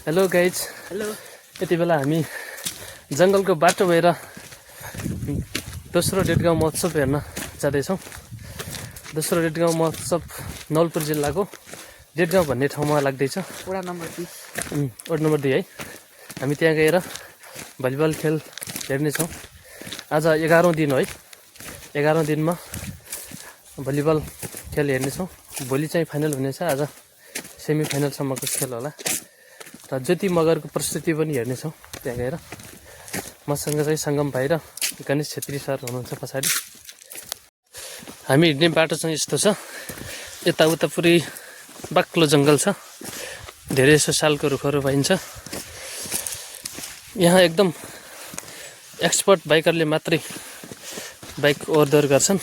Hello guys. Hello. यति बेला हामी जङ्गलको बाटो भएर दोस्रो डेटगाउँ महोत्सव हेर्न जाँदैछौँ। दोस्रो डेटगाउँ महोत्सव नवलपुर जिल्लाको डेटगाउँ भन्ने ठाउँमा लाग्दैछ। वडा नम्बर 20। वार्ड नम्बर 2 है। हामी त्यहाँ गएर भलिबल खेल हेर्नेछौँ। आज 11औं दिन हो है। 11औं दिनमा भलिबल खेल हेर्नेछौँ। भोलि चाहिँ फाइनल हुनेछ। आज सेमी फाइनलसम्मको खेल होला र ज्योति मगरको प्रस्तुति पनि हेर्नेछौँ त्यहाँ गएर। मसँग चाहिँ सङ्गम भाइ र गणेश छेत्री सर हुनुहुन्छ पछाडि। हामी हिँड्ने बाटो चाहिँ यस्तो छ। यताउता पुरै बाक्लो जङ्गल छ। धेरै जसो सालको रुखहरू पाइन्छ। यहाँ एकदम एक्सपर्ट बाइकरले मात्रै बाइक ओहोरदोहोर गर्छन्,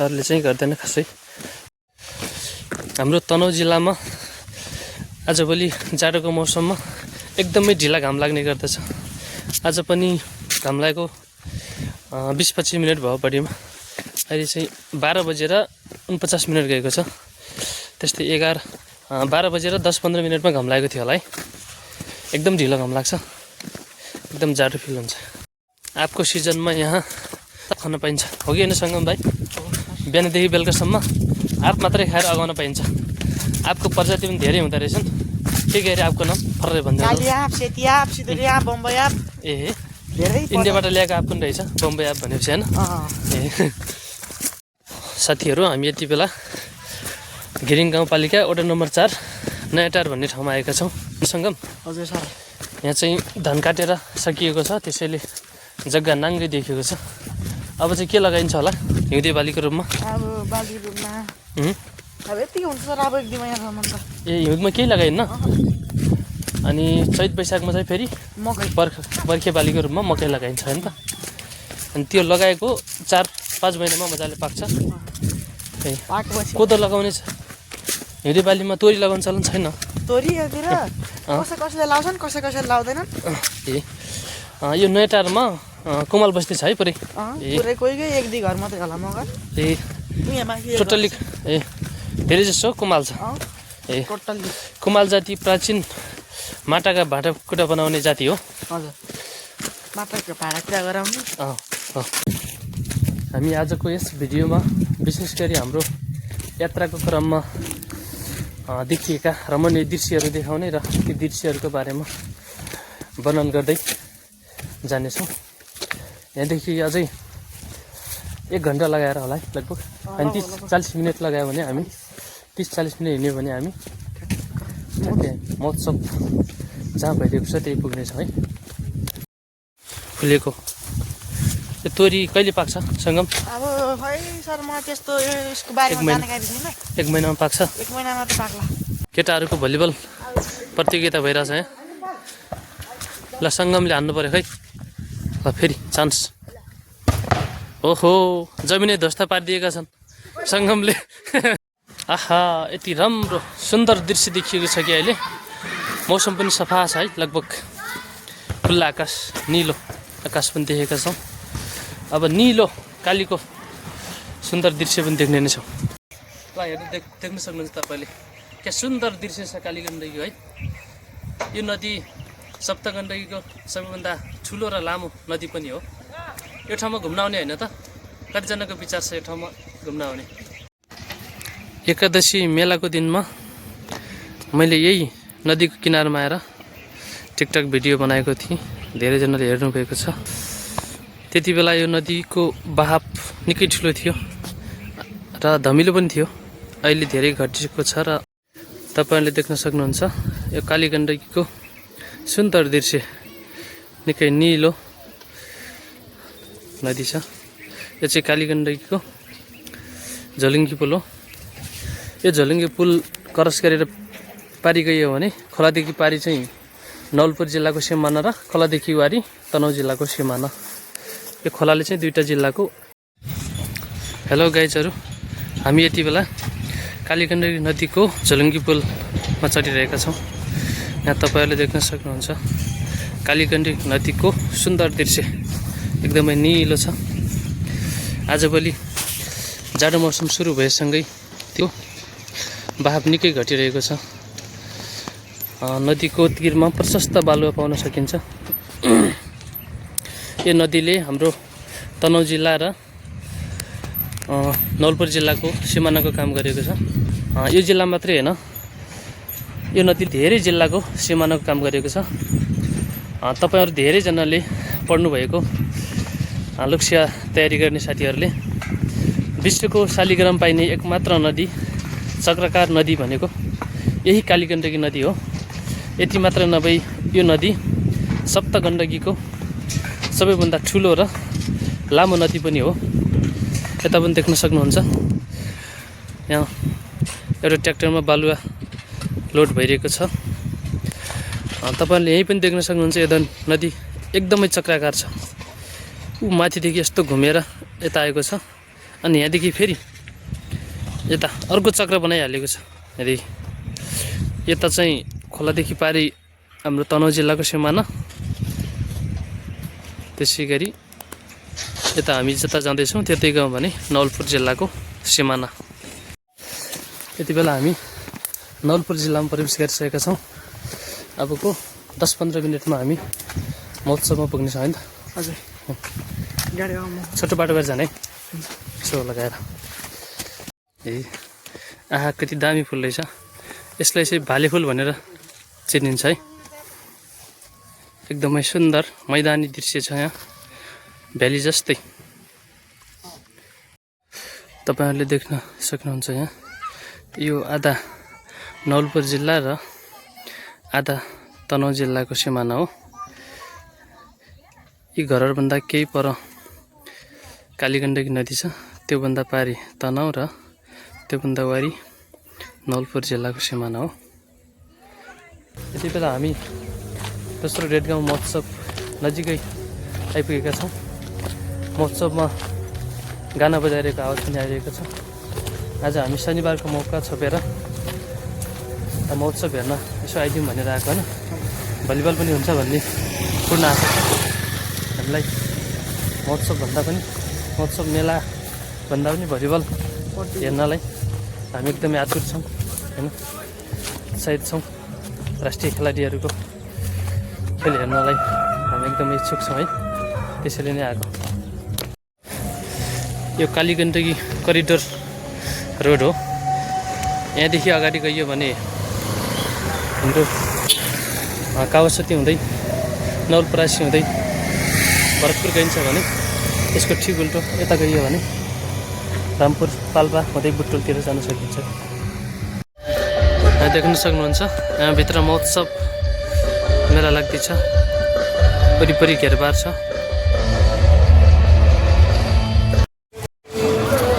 अरूले चाहिँ गर्दैन खासै। हाम्रो तनहुँ जिल्लामा आजभोलि जाडोको मौसममा एकदमै ढिला घाम लाग्ने गर्दछ। आज पनि घाम लागेको 20-25 मिनट भयो बढीमा। अहिले चाहिँ 12 बजेर 49 मिनट गएको छ। त्यस्तै 12 बजेर 10-15 मिनटमा घाम लागेको थियो होला है। एकदम ढिलो घाम लाग्छ, एकदम जाडो फिल हुन्छ। आँपको सिजनमा यहाँ खान पाइन्छ हो कि होइन सङ्गम भाइ? बिहानदेखि बेलुकासम्म आँप मात्रै खाएर अगाउन पाइन्छ। आँपको प्रजाति पनि धेरै हुँदो रहेछन्। के अरे आँपको नाम फर्रै भन्दै ए इन्डियाबाट ल्याएको आँप पनि रहेछ बम्बई आँप भनेपछि होइन? ए साथीहरू, हामी यति बेला घिरिङ गाउँपालिका वडा नम्बर 4 नयाँटार भन्ने ठाउँमा आएका छौँ। सङ्गम हजुर सर। यहाँ चाहिँ धान काटेर सकिएको छ, त्यसैले जग्गा नाङ्गै देखिएको छ। अब चाहिँ के लगाइन्छ होला हिउँदे बालीको रूपमा? अब बालीको रूपमा अब यति हुन्छ सर। अब एक दिन यहाँसम्म त ए हिउँदमा केही लगाइन्न। अनि चैत वैशाखमा चाहिँ फेरि मकै बर्खे बालीको रूपमा मकै लगाइन्छ होइन त? अनि त्यो लगाएको 4-5 महिनामा मजाले पाक्छ। ए कोदो लगाउने छ। हिउँदे बालीमा तोरी लगाउनु चलन छैन? तोरीतिर कसैले लाउँछन्, कसैले लाउँदैनन्। ए यो नयाँटारमा कुमाल बस्ती छ है पुरै? पुरै कोही एक दुई घर मात्रै होला मगर। ए टोटल्ली ए धेरै जसो कुमाल छ। ए टोटल्ली कुमाल जाति प्राचीन माटाका भाँडाकुँडा बनाउने जाति हो। हजुर, माटाको भाँडाकुँडा गराउने। हामी आजको यस भिडियोमा विशेष गरी हाम्रो यात्राको क्रममा देखिएका रमणीय दृश्यहरू देखाउने र ती दृश्यहरूको बारेमा वर्णन गर्दै जानेछौँ। यहाँदेखि अझै 1 घन्टा लगाएर होला है लगभग। 35-40 मिनट लगायो भने हामी 30-40 मिनट हिँड्यो भने हामी महोत्सव जहाँ भइदिएको छ त्यही पुग्नेछौँ है। फुलेको यो तोरी कहिले पाक्छ सङ्गम? अब खै सर म त्यस्तो यसको बारेमा जानकारी छैन। 1 महिनामा पाक्छ। 1 महिनामा त पाक्ला। केटाहरूको भलिबल प्रतियोगिता भइरहेछ यहाँ। ल सङ्गमले हान्नु पऱ्यो खै। ल फेरि चान्स। ओहो जमिनै ध्वस्त पारिदिएका छन् सङ्गमले। आहा यति राम्रो सुन्दर दृश्य देखिएको छ कि अहिले। मौसम पनि सफा छ है, लगभग खुल्ला आकाश, निलो आकाश पनि देखेका छौँ। अब निलो कालीको सुन्दर दृश्य पनि देख्ने नै छौँ। ल हेर्नु देख्न सक्नुहुन्छ तपाईँले क्या सुन्दर दृश्य छ काली गण्डकीको है। यो नदी सप्तगण्डकीको सबैभन्दा ठुलो र लामो नदी पनि हो। यो ठाउँमा घुम्न आउने होइन त? कतिजनाको विचार छ यो ठाउँमा घुम्न आउने? एकादशी मेलाको दिनमा मैले यही नदीको किनारमा आएर टिकटक भिडियो बनाएको थिएँ। धेरैजनाले हेर्नुभएको छ। त्यति बेला यो नदीको बहाव निकै ठुलो थियो र धमिलो पनि थियो। अहिले धेरै घटेको छ र तपाईँहरूले देख्न सक्नुहुन्छ यो काली गण्डकीको सुन्दर दृश्य। निकै निलो नदी छ। यो चाहिँ काली गण्डकीको झोलुङ्गी पुल हो। यो झोलुङ्गी पुल क्रस गरेर पारी गयो भने खोलादेखि पारी चाहिँ नवलपुर जिल्लाको सिमाना र खोलादेखि वारी तनहुँ जिल्लाको सिमाना। यो खोलाले चाहिँ 2टा जिल्लाको। हेलो गाइजहरू, हामी यति बेला काली गण्डकी नदीको झोलुङ्गी पुलमा चढिरहेका छौँ। यहाँ तपाईँहरूले देख्न सक्नुहुन्छ काली गण्डकी नदीको सुन्दर दृश्य। एकदमै निलो छ। आजभोलि जाडो मौसम सुरु भएसँगै त्यो बहाव निकै घटिरहेको छ। नदीको तीरमा प्रशस्त बालुवा पाउन सकिन्छ। यो नदीले हाम्रो तनहुँ जिल्ला र नवलपुर जिल्लाको सिमानाको काम गरेको छ। यो जिल्ला मात्रै होइन, यो नदी धेरै जिल्लाको सिमानाको काम गरेको छ। तपाईहरु धेरैजनाले पढ्नुभएको लोकसेवा तयारी गर्ने साथीहरूले विश्वको शालिग्राम पाइने एकमात्र नदी चक्राकार नदी भनेको यही कालीगण्डकी नदी हो। यति मात्र नभई यो नदी सप्तगण्डकीको सबैभन्दा ठुलो र लामो नदी पनि हो। यता पनि देख्न सक्नुहुन्छ, यहाँ एउटा ट्र्याक्टरमा बालुवा लोड भइरहेको छ। तपाईहरुले यही पनि देख्न सक्नुहुन्छ, यो नदी एकदमै चक्राकार छ। ऊ माथिदेखि यस्तो घुमेर यता आएको छ अनि यहाँदेखि फेरि यता अर्को चक्र बनाइहालेको छ। यता चाहिँ खोलादेखि पारी हाम्रो तनहुँ जिल्लाको सिमाना, त्यसै गरी यता हामी जता जाँदैछौँ त्यतै गयौँ भने नवलपुर जिल्लाको सिमाना। यति बेला हामी नवलपुर जिल्लामा प्रवेश गरिसकेका छौँ। अबको 10-15 मिनटमा हामी महोत्सवमा पुग्नेछौँ होइन त? हजुर, छोटो बाटो भएर जाने है, यसो लगाएर। आहा कति दामी फुल रहेछ। यसलाई चाहिँ भाले फुल भनेर चिनिन्छ है। एकदमै सुन्दर मैदानी दृश्य छ यहाँ, भ्याली जस्तै। तपाईहरुले देख्न सक्नुहुन्छ यहाँ यो आधा नवलपुर जिल्ला र आधा तनहुँ जिल्लाको सिमाना हो। यी घरहरुभन्दा केही पर कालीगण्डकी नदी छ, त्योभन्दा पारी तनहुँ र त्योभन्दा वारी नवलपुर जिल्लाको सिमाना हो। यति बेला हामी दोस्रो डेटगाउँ महोत्सव नजिकै आइपुगेका छौँ। महोत्सवमा गाना बजाइरहेको आवाज पनि आइरहेको छ। आज हामी शनिबारको मौका छोपेर महोत्सव हेर्न यसो आइदिउँ भनेर आएको होइन। भलिबल पनि हुन्छ भन्ने पूर्ण आशा छ हामीलाई। महोत्सव मेला भन्दा पनि भलिबल हेर्नलाई हामी एकदमै आतुर छौँ होइन। उत्साहित छौँ। राष्ट्रिय खेलाडीहरूको खेल हेर्नलाई हामी एकदमै इच्छुक छौँ है। त्यसैले नै आएको। यो कालीगण्डकी करिडोर रोड हो। यहाँदेखि अगाडि गइयो भने हाम्रो कावासती हुँदै नवलपरासी हुँदै भरतपुर गइन्छ भने त्यसको ठिक उल्टो यता गइयो भने रामपुर पाल्पा हुँदै बुटोलतिर जान सकिन्छ। यहाँ देख्न सक्नुहुन्छ, यहाँभित्र महोत्सव मेला लाग्दैछ। वरिपरि घेरबार छ।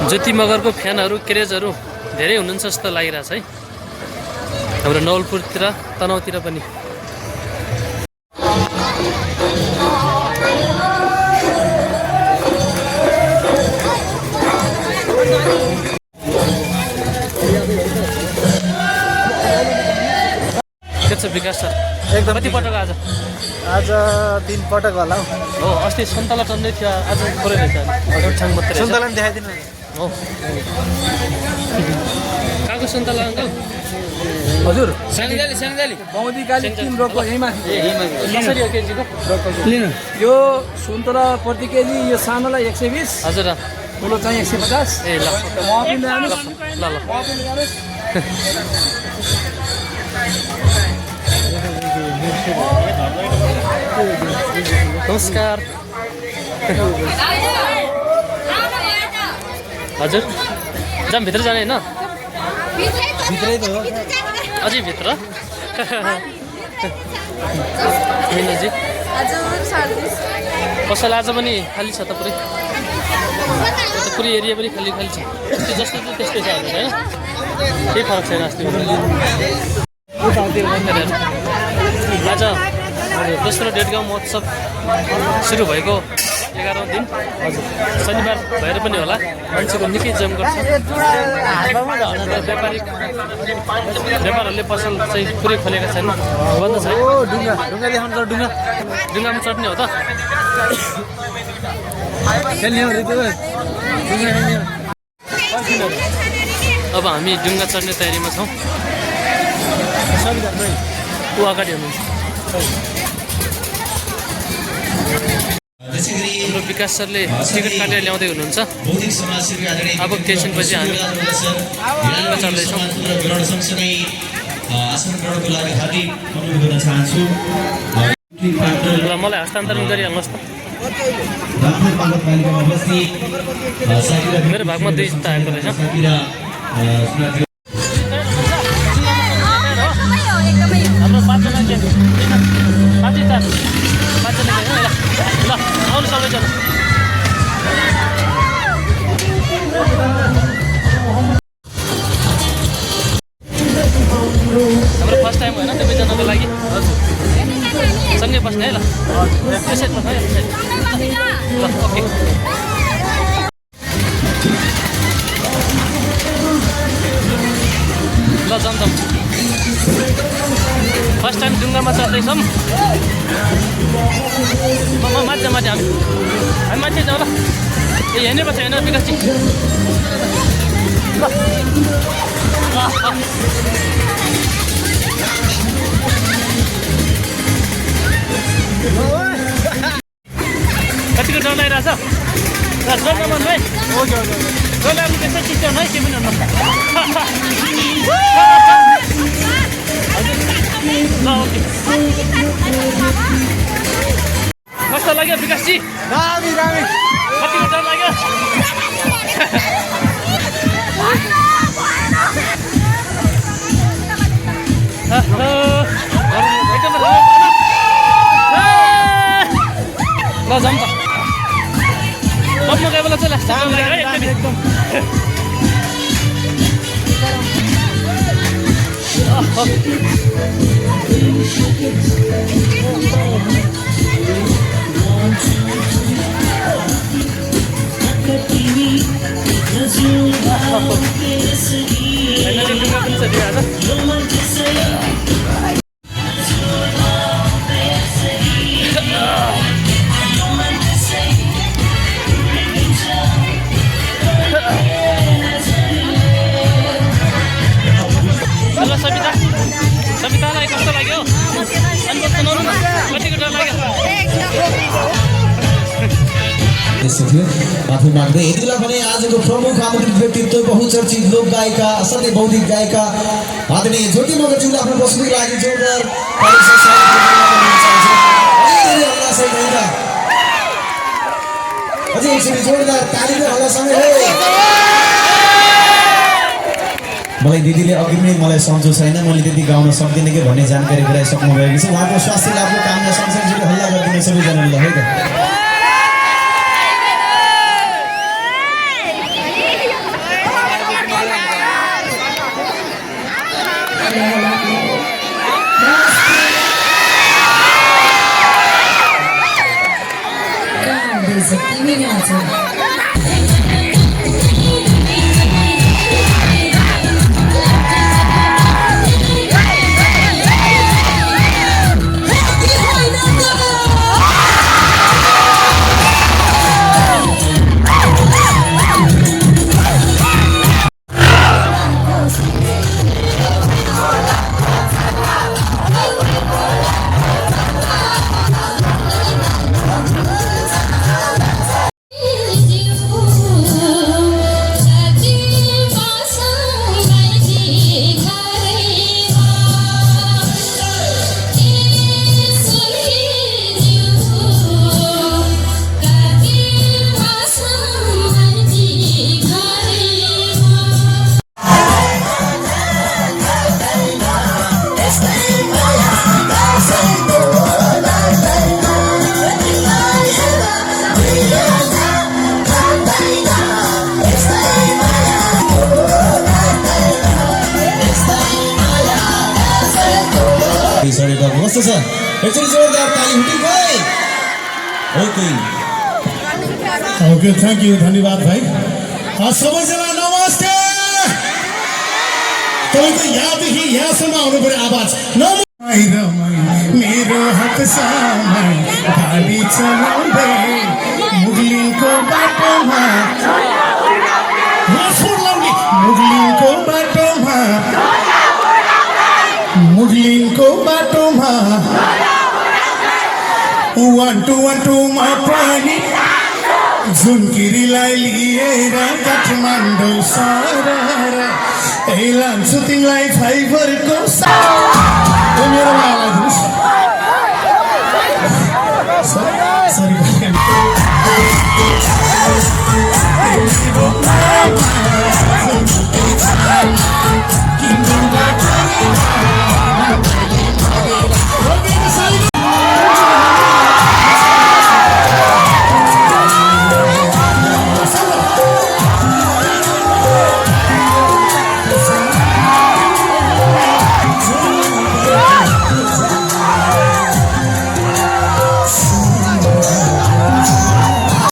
ज्योति मगरको फ्यानहरू क्रेजहरू धेरै हुनुहुन्छ जस्तो लागिरहेछ है हाम्रो नवलपुरतिर तनहुँतिर पनि। विकास सर एकदम कति पटक आज 3 पटक होला हो। अस्ति सन्तला टन्नै थियो, आज थोरै रहेछ। छाङ मात्रै सन्तला देखाइदिनु हो। कहाँको सन्तला अङ्कल? हजुर, स्याङ्जाली बौदी काली तिम्रो यहीमा कसरी हो केजीको? लिनु यो सुन्तला प्रति केजी यो सानोलाई 120, हजुर ठुलो चाहिँ 150। ए ल ल ल नमस्कार। हजुर जाम भित्र जाने होइन? भित्रै त हो। अझै भित्र मिनाजी पसल आज पनि खाली छ त पुरै? पुरै एरिया पनि खाली छ। त्यो जस्तो थियो त्यस्तै छ हजुर होइन? केही फरक छैन अस्ति। आज दोस्रो डेटगाउँ महोत्सव सुरु भएको 11औं दिन। हजुर, शनिबार भएर पनि होला, मान्छेको निकै जम गर्छ। व्यापारहरूले पसल चाहिँ पुरै खोलेका छैन, बन्द छ। ढुङ्गामा चढ्ने हो त? अब हामी ढुङ्गा चढ्ने तयारीमा छौँ। ऊ अगाडि हुनुहुन्छ हाम्रो विकास सरले टिकट काटेर ल्याउँदै हुनुहुन्छ अब एकैछिनपछि हामी हिँड्न चल्दैछौँ ल मलाई हस्तान्तरण गरिहाल्नुहोस् त मेरो भागमा 2 जुत्ता आएको रहेछ हाम्रो 5 जना के 5 4 5 जना के ल आउनु सबैजना हाम्रो फर्स्ट टाइम होइन सबैजनाको लागि सँगै बस्ने है ल यसै ल ओके ल जाम फर्स्ट टाइम डुङ्गामा चढ्दैछौँ माथि हामी माथि जाउँ ल ए हेर्नै पर्छ हेर्न विकासजी कतिको डर लागिरहेछ डर नमान्नु है डर लाग्नु त्यसै सिस्टम है के पनि कस्तो लाग्यो विकासजी कतिको डर लाग्यो एकदम ल जाउँ त बस्नु गए बेला चाहिँ एकदम सवितालाई कस्तो लाग्यो अनुभव सुनाउनु न कतिको डर लाग्यो माफी माग्दै यति बेला भने आजको प्रमुख आमन्त्रित व्यक्तित्व बहुचर्चित लोक गायिका असाध्यै बौद्धिक गायिका आदरणीय ज्योति मगरज्यूले आफ्नो प्रस्तुतिको लागि जोरदार अझै एकचोटि जोरदार तालीको हल्लासँगै मलाई दिदीले अघि पनि मलाई सम्झो छैन मैले त्यति गाउन सक्दिनँ कि भन्ने जानकारी गराइसक्नु भएको छ उहाँको स्वास्थ्य लाभको कामना सँगसँगै हल्ला गरिदिनु सबैजनाले है त कस्तो छ एकचोटि जोरदार ताली हुटिङ भाइ ओके थ्याङ्क यू धन्यवाद भाइ सबैजना नमस्ते तपाईँको यहाँदेखि यहाँसम्म आउनु पर्यो आवाज मेरो हात सामान गाडी चलाउँदै मुगलिङको बाटोमा मुगलिङको बाटोमा मुरलिङको बाटोमा 1-2-1-2 मा पनि झुन्किरीलाई लिएर काठमाडौँ सरर ए लान्छु तिमीलाई फाइबरको मेरो मायालाई दिनुहोस्। सरी